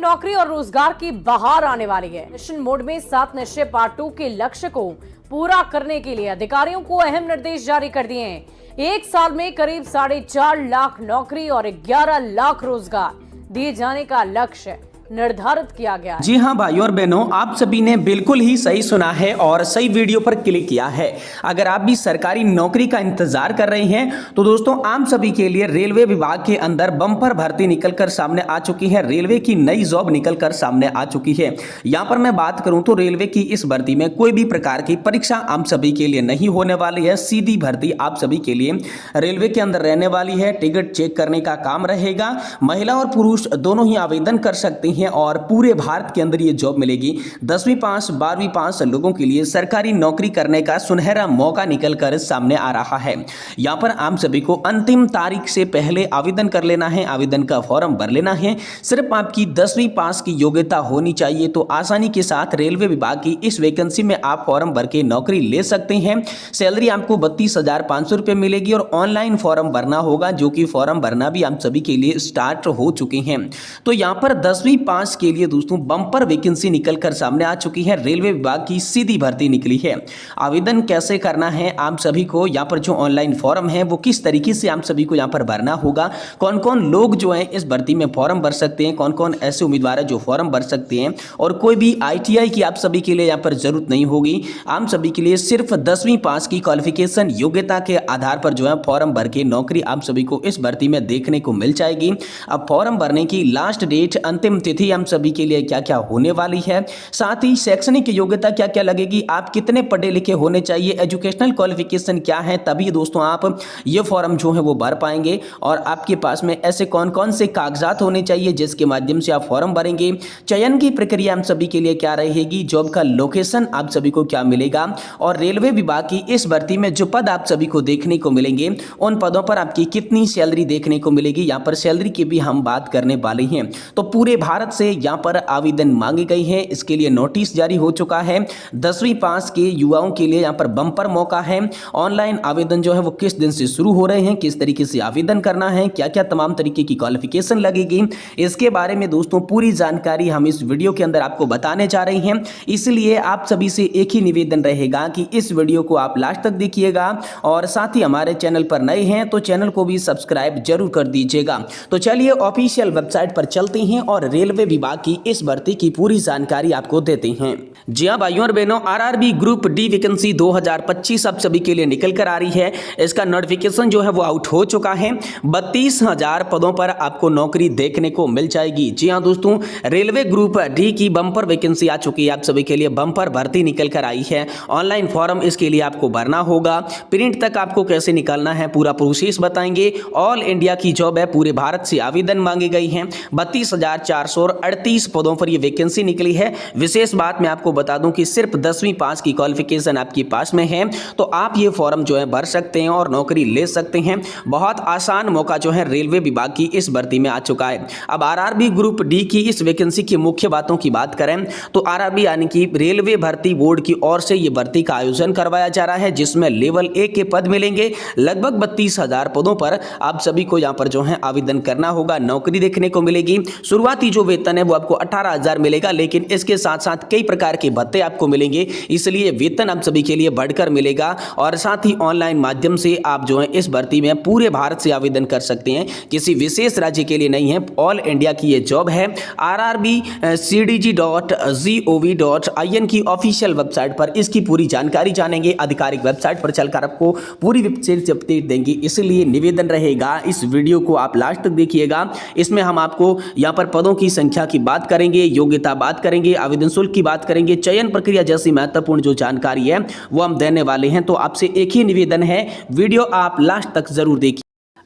नौकरी और रोजगार की बहार आने वाली है। मिशन मोड में 7 निश्चय पार्ट 2 के लक्ष्य को पूरा करने के लिए अधिकारियों को अहम निर्देश जारी कर दिए हैं। एक साल में करीब 4.5 लाख नौकरी और 11 लाख रोजगार दिए जाने का लक्ष्य निर्धारित किया गया है। जी हाँ भाइयों और बहनों, आप सभी ने बिल्कुल ही सही सुना है और सही वीडियो पर क्लिक किया है। अगर आप भी सरकारी नौकरी का इंतजार कर रहे हैं तो दोस्तों आप सभी के लिए रेलवे विभाग के अंदर बम्पर भर्ती निकलकर सामने आ चुकी है। रेलवे की नई जॉब निकलकर सामने आ चुकी है। यहाँ पर मैं बात करूं तो रेलवे की इस भर्ती में कोई भी प्रकार की परीक्षा आप सभी के लिए नहीं होने वाली है। सीधी भर्ती आप सभी के लिए रेलवे के अंदर रहने वाली है। टिकट चेक करने का काम रहेगा। महिला और पुरुष दोनों ही आवेदन कर सकते हैं और पूरे भारत के अंदर ये जॉब मिलेगी। 10वीं पास 12वीं पास लोगों के लिए सरकारी नौकरी करने का सुनहरा मौका निकलकर सामने आ रहा है। यहाँ पर आप सभी को अंतिम तारीख से पहले आवेदन कर लेना है। आवेदन का फॉर्म भर लेना है। सिर्फ आपकी 10वीं पास की योग्यता होनी चाहिए तो आसानी के साथ रेलवे विभाग की इस वैकेंसी में आप फॉर्म भर के नौकरी ले सकते हैं। सैलरी आपको 32,500 रुपये मिलेगी और ऑनलाइन फॉर्म भरना होगा, जो कि फॉर्म भरना भी आप सभी के लिए स्टार्ट हो चुके हैं। तो यहाँ पर 10वीं पास के लिए दोस्तों बम्पर वैकेंसी निकलकर सामने आ चुकी है। रेलवे विभाग की सीधी भर्ती निकली है। आवेदन कैसे करना है आप सभी को, यहाँ पर जो ऑनलाइन फॉर्म है वो किस तरीके से आप सभी को यहाँ पर भरना होगा, कौन कौन लोग जो है इस भर्ती में फॉर्म भर सकते हैं, कौन कौन ऐसे उम्मीदवार है जो फॉर्म भर सकते हैं, और कोई भी ITI की आप सभी के लिए यहाँ पर जरूरत नहीं होगी। आप सभी के लिए सिर्फ 10वीं पास की क्वालिफिकेशन योग्यता के आधार पर जो है फॉर्म भर के नौकरी आप सभी को इस भर्ती में देखने को मिल जाएगी। अब फॉर्म भरने की लास्ट डेट, अंतिम तिथि हम सभी के लिए क्या क्या होने वाली है, साथ ही शैक्षणिक योग्यता क्या क्या लगेगी, आप कितने पढ़े लिखे होने चाहिए, एजुकेशनल क्वालिफिकेशन क्या है, तभी दोस्तों आप ये फॉर्म जो है वो भर पाएंगे। और आपके पास में ऐसे कौन कौन से कागजात होने चाहिए जिसके माध्यम से आप फॉर्म भरेंगे। चयन की प्रक्रिया हम सभी के लिए क्या रहेगी, जॉब का लोकेशन आप सभी को क्या मिलेगा, और रेलवे विभाग की इस भर्ती में जो पद आप सभी को देखने को मिलेंगे उन पदों पर आपकी कितनी सैलरी देखने को मिलेगी। यहाँ पर सैलरी की भी हम बात करने वाले हैं। तो पूरे भारत से यहाँ पर आवेदन मांगी गई है। इसके लिए नोटिस जारी हो चुका है। 10वीं पास के युवाओं के लिए यहाँ पर बम्पर मौका है। ऑनलाइन आवेदन जो है वो किस दिन से शुरू हो रहे हैं, किस तरीके से आवेदन करना है, क्या क्या तमाम तरीके की क्वालिफिकेशन लगेगी, इसके बारे में दोस्तों पूरी जानकारी हम इस वीडियो के अंदर आपको बताने जा रहे हैं। इसलिए आप सभी से एक ही निवेदन रहेगा कि इस वीडियो को आप लास्ट तक देखिएगा और साथ ही हमारे चैनल पर नए हैं तो चैनल को भी सब्सक्राइब जरूर कर दीजिएगा। तो चलिए ऑफिशियल वेबसाइट पर चलते हैं और रेलवे विभाग की इस भर्ती की पूरी जानकारी आपको देते हैं। जी हाँ भाइयों और बहनों, RRB ग्रुप डी वैकेंसी 2025 आप सभी के लिए निकल कर आ रही है। इसका नोटिफिकेशन जो है वो आउट हो चुका है। 32,000 पदों पर आपको नौकरी देखने को मिल जाएगी। जी हाँ दोस्तों, रेलवे ग्रुप डी की बम्पर वैकेंसी आ चुकी है। आप सभी के लिए बम्पर भर्ती निकल कर आई है। ऑनलाइन फॉर्म इसके लिए आपको भरना होगा। प्रिंट तक आपको कैसे निकालना है पूरा प्रोसेस बताएंगे। ऑल इंडिया की जॉब है, पूरे भारत से आवेदन मांगे गई हैं। 32,438 पदों पर यह वैकेंसी निकली है। विशेष बात मैं आपको बता दूं कि सिर्फ 10वीं पास की क्वालिफिकेशन आपके पास में है तो आप ये फॉर्म जो है भर सकते हैं और नौकरी ले सकते हैं। बहुत आसान मौका जो है रेलवे विभाग की इस भर्ती में आ चुका है। अब RRB ग्रुप डी की इस वैकेंसी की मुख्य बातों की बात करें तो RRB यानी कि रेलवे भर्ती बोर्ड की ओर से ये भर्ती का आयोजन करवाया जा रहा है, जिसमें लेवल 1 के पद मिलेंगे। लगभग 32,000 पदों पर आप सभी को यहाँ पर जो है आवेदन करना होगा, नौकरी देखने को मिलेगी। शुरुआती जो वेतन है वो आपको 18,000 मिलेगा, लेकिन इसके साथ साथ कई प्रकार के भत्ते आपको मिलेंगे, इसलिए वेतन आप सभी के लिए बढ़कर मिलेगा। और साथ ही ऑनलाइन माध्यम से आप जो है इस भर्ती में पूरे भारत से आवेदन कर सकते हैं, किसी विशेष राज्य के लिए नहीं है। ऑल इंडिया की ये जॉब है। RRBCDG.gov.in की ऑफिशियल वेबसाइट पर इसकी पूरी जानकारी जानेंगे। आधिकारिक वेबसाइट पर चलकर आपको पूरी वेबसाइट से अपडेट देंगे, इसलिए निवेदन रहेगा इस वीडियो को आप लास्ट तक देखिएगा। इसमें हम आपको यहाँ पर पदों की संख्या की बात करेंगे, योग्यता बात करेंगे, आवेदन शुल्क की बात करेंगे, चयन प्रक्रिया जैसी महत्वपूर्ण जो जानकारी है वो हम देने वाले हैं। तो आपसे एक ही निवेदन है, वीडियो आप लास्ट तक जरूर देखिए।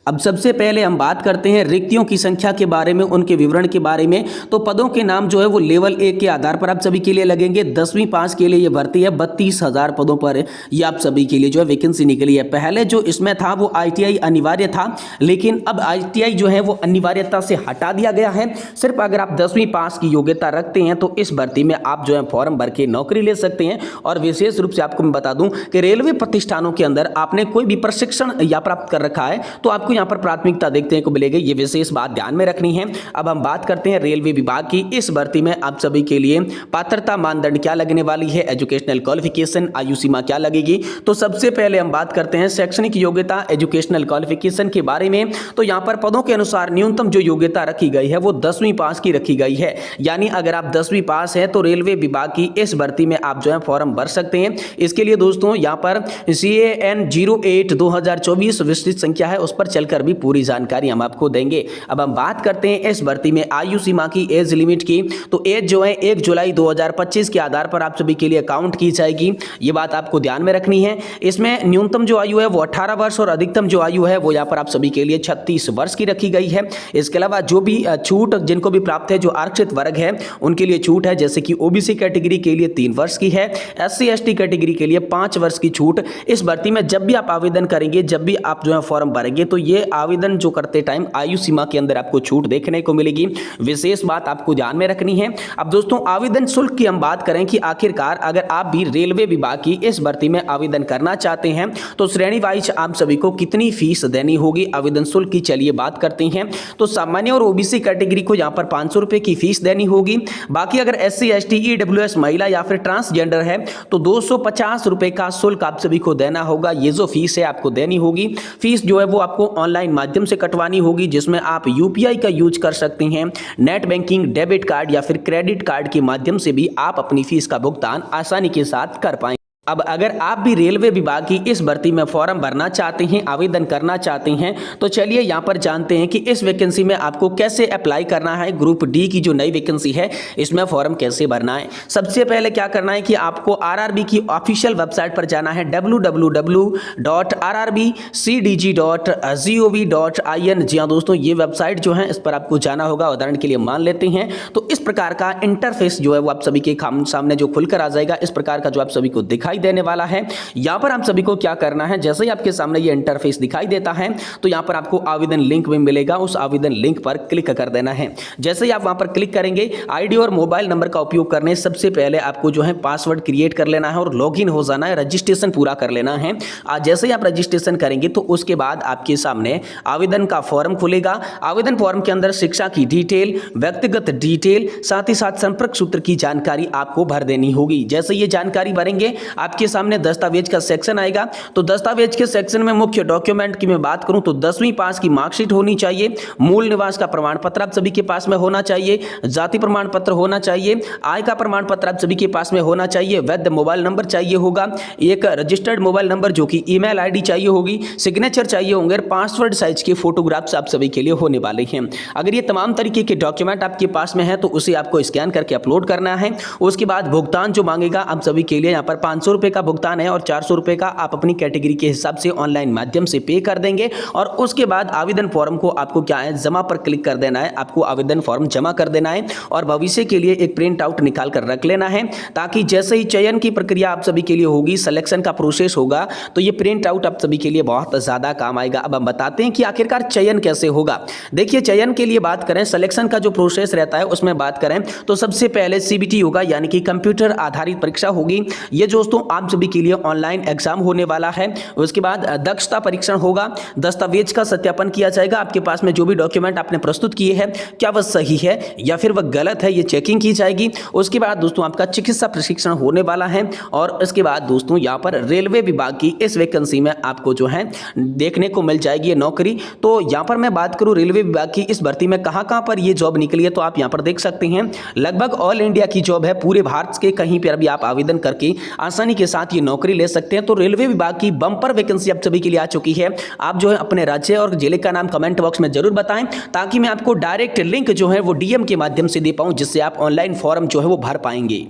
अब सबसे पहले हम बात करते हैं रिक्तियों की संख्या के बारे में, उनके विवरण के बारे में। तो पदों के नाम जो है वो लेवल 1 के आधार पर आप सभी के लिए लगेंगे। 10वीं पास के लिए ये भर्ती है। 32,000 पदों पर ये आप सभी के लिए जो है वैकेंसी निकली है। पहले जो इसमें था वो ITI अनिवार्य था, लेकिन अब ITI जो है वो अनिवार्यता से हटा दिया गया है। सिर्फ अगर आप 10वीं पास की योग्यता रखते हैं तो इस भर्ती में आप जो है फॉर्म भर के नौकरी ले सकते हैं। और विशेष रूप से आपको मैं बता दूं कि रेलवे प्रतिष्ठानों के अंदर आपने कोई भी प्रशिक्षण या प्राप्त कर रखा है तो आपको यहाँ पर प्राथमिकता देखने को मिलेगी, ये विशेष बात ध्यान में रखनी है। अब हम बात करते हैं रेलवे विभाग की। इस भर्ती में आप सभी के लिए पात्रता मानदंड क्या लगने वाली है, एजुकेशनल क्वालिफिकेशन, आयु सीमा क्या लगेगी। तो सबसे पहले हम बात करते हैं शैक्षणिक योग्यता, एजुकेशनल क्वालिफिकेशन के बारे में। तो यहाँ पर पदों के अनुसार न्यूनतम जो योग्यता रखी गई है वो 10वीं पास की रखी गई है। यानी अगर आप 10वीं पास है तो रेलवे विभाग की इस भर्ती में आप जो है फॉर्म भर सकते हैं। इसके लिए दोस्तों यहाँ पर CAN 08/2024 विस्तृत संख्या है, उस पर चलकर भी पूरी जानकारी हम आपको देंगे। अब हम बात करते हैं इस भर्ती में आयु सीमा की, एज लिमिट की। तो एज जो है 1 जुलाई 2025 के आधार पर आप सभी के लिए काउंट की जाएगी, ये बात आपको ध्यान में रखनी है। इसमें न्यूनतम जो आयु है वो 18 वर्ष और अधिकतम जो आयु है वो यहाँ पर आप सभी के लिए 36 वर्ष की रखी गई है। इसके अलावा जो भी छूट जिनको भी प्राप्त है, जो आरक्षित वर्ग है उनके लिए छूट है, जैसे कि OBC कैटेगरी के लिए 3 वर्ष की है, SC ST कैटेगरी के लिए 5 वर्ष की छूट। इस भर्ती में जब भी आप आवेदन करेंगे, जब भी आप जो है फॉर्म भरेंगे, तो ये आवेदन जो करते टाइम आयु सीमा के अंदर आपको छूट देखने को मिलेगी, विशेष बात आपको ध्यान में रखनी है। अब दोस्तों आवेदन शुल्क की हम बात करें कि आखिरकार अगर आप भी रेलवे विभाग की इस भर्ती में आवेदन करना चाहते हैं तो श्रेणी वाइज आप सभी को कितनी फीस देनी होगी, आवेदन शुल्क की चलिए बात करते हैं। तो सामान्य और OBC कैटेगरी को यहाँ पर 500 रुपए की फीस देनी होगी। बाकी अगर SC ST EWS महिला या फिर ट्रांसजेंडर है तो 250 रुपए का शुल्क आप सभी को देना होगा। ये जो फीस है आपको देनी होगी। फीस जो है वो आपको ऑनलाइन माध्यम से कटवानी होगी, जिसमें आप UPI का यूज कर सकते हैं, नेट बैंकिंग, डेबिट कार्ड या फिर क्रेडिट कार्ड के माध्यम से भी आप अपनी फीस का भुगतान आसानी के साथ कर पाएं। अब अगर आप भी रेलवे विभाग की इस भर्ती में फॉर्म भरना चाहते हैं, आवेदन करना चाहते हैं, तो चलिए यहाँ पर जानते हैं कि इस वैकेंसी में आपको कैसे अप्लाई करना है। ग्रुप डी की जो नई वैकेंसी है इसमें फॉर्म कैसे भरना है। सबसे पहले क्या करना है कि आपको RRB की ऑफिशियल वेबसाइट पर जाना है, www.rrbcdg.gov.in। जी हाँ दोस्तों, ये वेबसाइट जो है इस पर आपको जाना होगा। उदाहरण के लिए मान लेते हैं तो इस प्रकार का इंटरफेस जो है वो आप सभी के सामने जो खुलकर आ जाएगा, इस प्रकार का जो आप सभी को दिखाई देने वाला है। यहां पर आप सभी को क्या करना है, जैसे ही आपके सामने ये इंटरफेस दिखाई देता है तो यहां पर आपको आवेदन लिंक भी मिलेगा, उस आवेदन लिंक पर क्लिक कर देना है। जैसे ही आप वहां पर क्लिक करेंगे, आईडी और मोबाइल नंबर का उपयोग करने सबसे पहले आपको जो है पासवर्ड क्रिएट कर लेना है और लॉगिन हो जाना है, रजिस्ट्रेशन पूरा कर लेना है। जैसे ही आप रजिस्ट्रेशन करेंगे तो उसके बाद आपके सामने आवेदन का फॉर्म खुलेगा। आवेदन फॉर्म के अंदर शिक्षा की डिटेल, व्यक्तिगत डिटेल, साथ ही साथ संपर्क सूत्र की जानकारी आपको भर देनी होगी। जैसे ये जानकारी भरेंगे आपके सामने दस्तावेज का सेक्शन आएगा। तो दस्तावेज के सेक्शन में मुख्य डॉक्यूमेंट की मैं बात करूं तो 10वीं पास की मार्कशीट होनी चाहिए, मूल निवास का प्रमाण पत्र आप सभी के पास में होना चाहिए, जाति प्रमाण पत्र होना चाहिए, आय का प्रमाण पत्र आप सभी के पास में होना चाहिए, वैध मोबाइल नंबर चाहिए होगा, एक रजिस्टर्ड मोबाइल नंबर जो कि ईमेल आईडी चाहिए होगी, सिग्नेचर चाहिए होंगे, पासवर्ड साइज के फोटोग्राफ्स आप सभी के लिए होने वाले हैं। अगर ये तमाम तरीके के डॉक्यूमेंट आपके पास में है तो उसे आपको स्कैन करके अपलोड करना है। उसके बाद भुगतान जो मांगेगा आप सभी के लिए यहाँ पर 500 रुपए का भुगतान है और 400 रुपए का आप अपनी कैटेगरी के हिसाब से ऑनलाइन माध्यम से पे कर देंगे। और उसके बाद आवेदन फॉर्म को आपको क्या है, जमा पर क्लिक कर देना है, आपको आवेदन फॉर्म जमा कर देना है और भविष्य के लिए एक प्रिंट आउट निकाल कर रख लेना है, ताकि जैसे ही चयन की प्रक्रिया आप सभी के लिए होगी, सिलेक्शन का प्रोसेस होगा, तो ये प्रिंट आउट आप सभी के लिए बहुत ज्यादा काम आएगा। अब हम बताते हैं कि आखिरकार चयन कैसे होगा। देखिए, चयन के लिए बात करें, सिलेक्शन का जो प्रोसेस रहता है उसमें बात करें तो सबसे पहले CBT होगा, यानी कि कंप्यूटर आधारित परीक्षा होगी। ये दोस्तों आप सभी के लिए ऑनलाइन एग्जाम होने वाला है। उसके बाद दक्षता परीक्षण होगा, दस्तावेज का सत्यापन किया जाएगा, आपके पास में जो भी डॉक्यूमेंट आपने प्रस्तुत किए हैं क्या वह सही है या फिर वह गलत है, ये चेकिंग की जाएगी। उसके बाद दोस्तों आपका चिकित्सा प्रशिक्षण होने वाला है और उसके बाद दोस्तों यहाँ पर रेलवे विभाग की इस वैकेंसी में आपको जो है देखने को मिल जाएगी ये नौकरी। तो यहाँ पर मैं बात करूँ रेलवे विभाग की इस भर्ती में कहाँ पर ये जॉब निकली है, तो आप यहाँ पर देख सकते हैं लगभग ऑल इंडिया की जॉब है, पूरे भारत के कहीं पर भी आप आवेदन करके आसानी के साथ ये नौकरी ले सकते हैं। तो रेलवे विभाग की बम्पर वैकेंसी आप सभी के लिए आ चुकी है। आप जो है अपने राज्य और जिले का नाम कमेंट बॉक्स में जरूर बताएं, ताकि मैं आपको डायरेक्ट लिंक जो है वो DM के माध्यम से दे पाऊं, जिससे आप ऑनलाइन फॉर्म जो है वो भर पाएंगे।